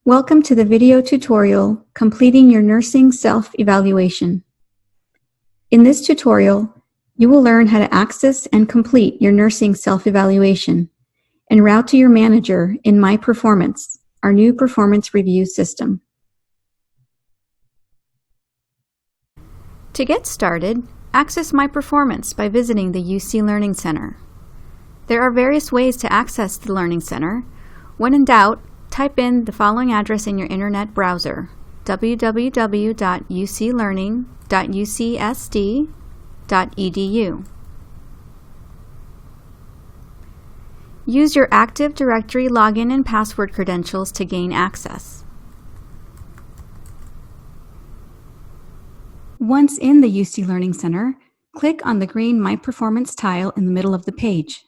Welcome to the video tutorial, Completing Your Nursing Self-Evaluation. In this tutorial, you will learn how to access and complete your nursing self-evaluation and route to your manager in My Performance, our new performance review system. To get started, access My Performance by visiting the UC Learning Center. There are various ways to access the Learning Center. When in doubt, type in the following address in your internet browser: www.uclearning.ucsd.edu. Use your Active Directory login and password credentials to gain access. Once in the UC Learning Center, click on the green My Performance tile in the middle of the page.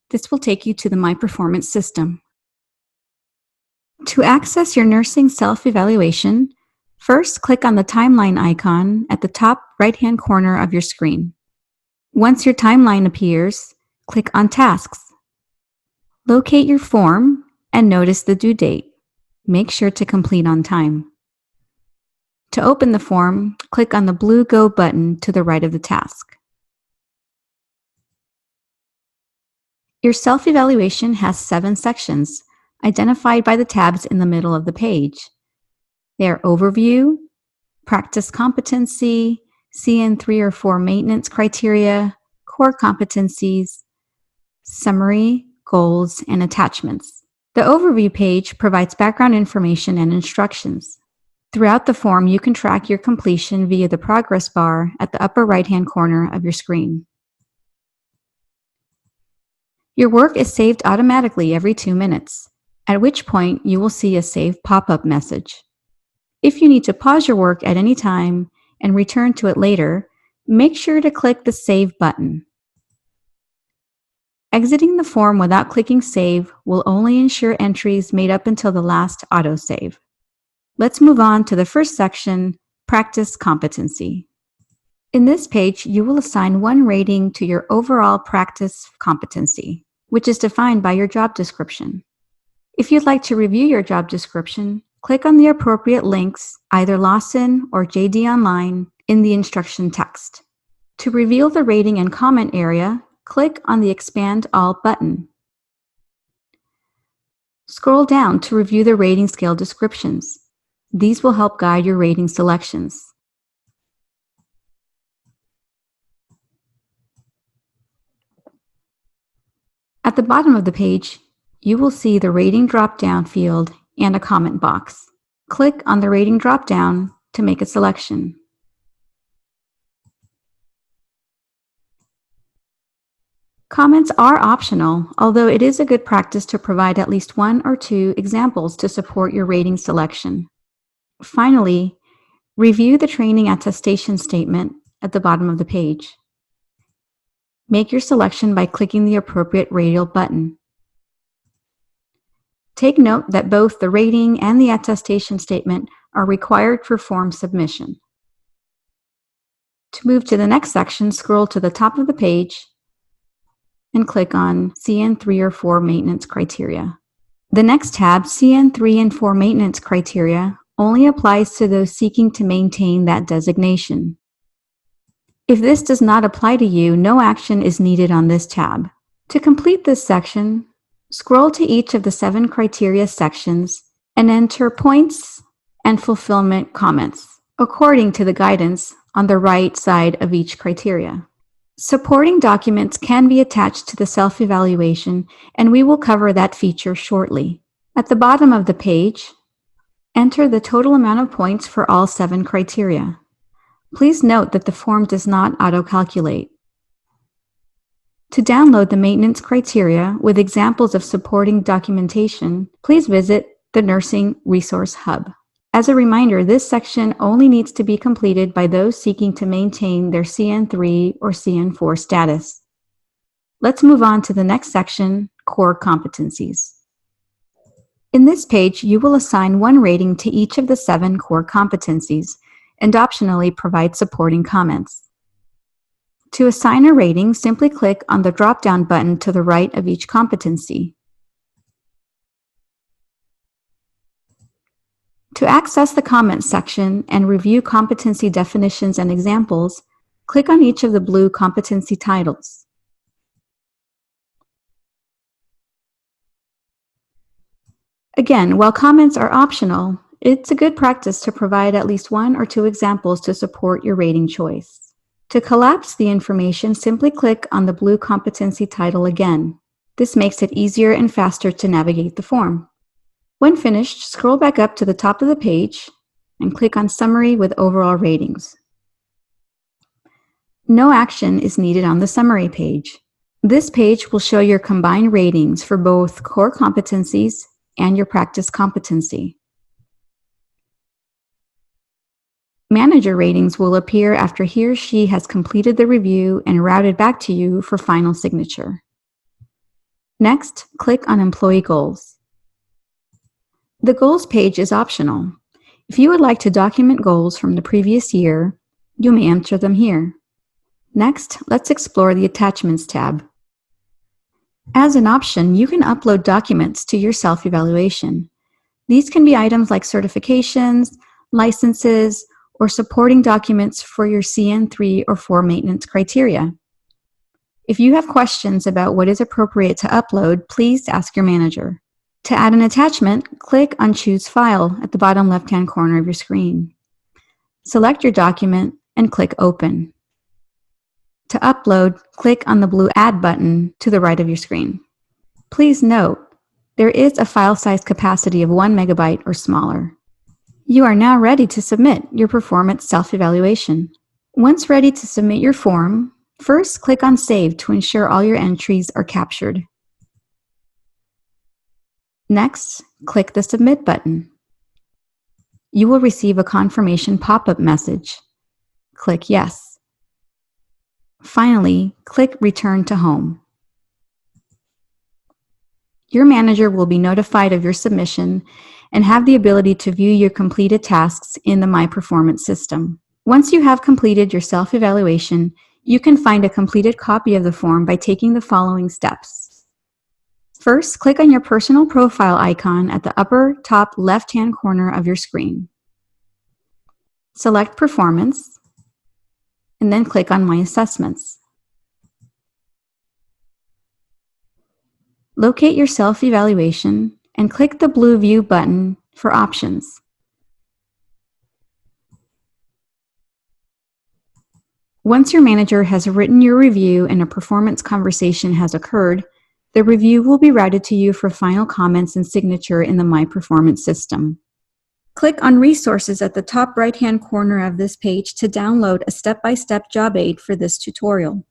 This will take you to the My Performance system. To access your nursing self-evaluation, first click on the timeline icon at the top right-hand corner of your screen. Once your timeline appears, click on Tasks. Locate your form and notice the due date. Make sure to complete on time. To open the form, click on the blue Go button to the right of the task. Your self-evaluation has 7 sections, identified by the tabs in the middle of the page. They are Overview, Practice Competency, CN 3 or 4 Maintenance Criteria, Core Competencies, Summary, Goals, and Attachments. The Overview page provides background information and instructions. Throughout the form, you can track your completion via the progress bar at the upper right-hand corner of your screen. Your work is saved automatically every 2 minutes, at which point you will see a Save pop-up message. If you need to pause your work at any time and return to it later, make sure to click the Save button. Exiting the form without clicking Save will only ensure entries made up until the last autosave. Let's move on to the first section, Practice Competency. In this page, you will assign 1 rating to your overall practice competency, which is defined by your job description. If you'd like to review your job description, click on the appropriate links, either Lawson or JD Online, in the instruction text. To reveal the rating and comment area, click on the Expand All button. Scroll down to review the rating scale descriptions. These will help guide your rating selections. At the bottom of the page, you will see the rating drop-down field and a comment box. Click on the rating drop-down to make a selection. Comments are optional, although it is a good practice to provide at least 1 or 2 examples to support your rating selection. Finally, review the training attestation statement at the bottom of the page. Make your selection by clicking the appropriate radial button. Take note that both the rating and the attestation statement are required for form submission. To move to the next section, scroll to the top of the page and click on CN 3 or 4 Maintenance Criteria. The next tab, CN 3 and 4 Maintenance Criteria, only applies to those seeking to maintain that designation. If this does not apply to you, no action is needed on this tab. To complete this section, scroll to each of the 7 criteria sections and enter points and fulfillment comments, according to the guidance on the right side of each criteria. Supporting documents can be attached to the self-evaluation, and we will cover that feature shortly. At the bottom of the page, enter the total amount of points for all 7 criteria. Please note that the form does not auto-calculate. To download the maintenance criteria with examples of supporting documentation, please visit the Nursing Resource Hub. As a reminder, this section only needs to be completed by those seeking to maintain their CN 3 or CN 4 status. Let's move on to the next section, Core Competencies. In this page, you will assign 1 rating to each of the 7 core competencies and optionally provide supporting comments. To assign a rating, simply click on the drop-down button to the right of each competency. To access the comments section and review competency definitions and examples, click on each of the blue competency titles. Again, while comments are optional, it's a good practice to provide at least 1 or 2 examples to support your rating choice. To collapse the information, simply click on the blue competency title again. This makes it easier and faster to navigate the form. When finished, scroll back up to the top of the page and click on Summary with Overall Ratings. No action is needed on the Summary page. This page will show your combined ratings for both core competencies and your practice competency. Manager ratings will appear after he or she has completed the review and routed back to you for final signature. Next, click on Employee Goals. The Goals page is optional. If you would like to document goals from the previous year, you may enter them here. Next, let's explore the Attachments tab. As an option, you can upload documents to your self-evaluation. These can be items like certifications, licenses, or supporting documents for your CN3 or 4 maintenance criteria. If you have questions about what is appropriate to upload, please ask your manager. To add an attachment, click on Choose File at the bottom left-hand corner of your screen. Select your document and click Open. To upload, click on the blue Add button to the right of your screen. Please note, there is a file size capacity of 1 megabyte or smaller. You are now ready to submit your performance self-evaluation. Once ready to submit your form, first click on Save to ensure all your entries are captured. Next, click the Submit button. You will receive a confirmation pop-up message. Click Yes. Finally, click Return to Home. Your manager will be notified of your submission and have the ability to view your completed tasks in the My Performance system. Once you have completed your self-evaluation, you can find a completed copy of the form by taking the following steps. First, click on your personal profile icon at the upper top left-hand corner of your screen. Select Performance, and then click on My Assessments. Locate your self-evaluation and click the blue View button for options. Once your manager has written your review and a performance conversation has occurred, the review will be routed to you for final comments and signature in the My Performance system. Click on Resources at the top right-hand corner of this page to download a step-by-step job aid for this tutorial.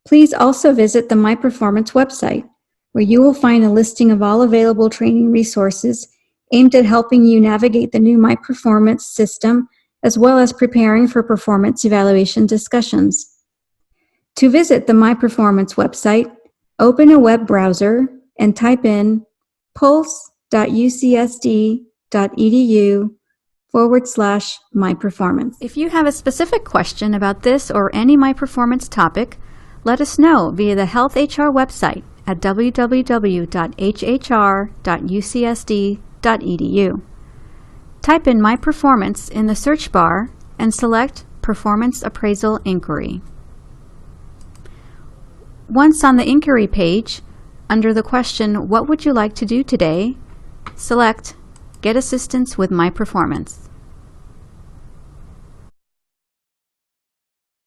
Please also visit the My Performance website, where you will find a listing of all available training resources aimed at helping you navigate the new My Performance system, as well as preparing for performance evaluation discussions. To visit the My Performance website, open a web browser and type in pulse.ucsd.edu/myperformance. If you have a specific question about this or any My Performance topic, let us know via the Health HR website at www.hr.ucsd.edu. Type in My Performance in the search bar and select Performance Appraisal Inquiry. Once on the inquiry page, under the question, "What would you like to do today?" select Get Assistance with My Performance.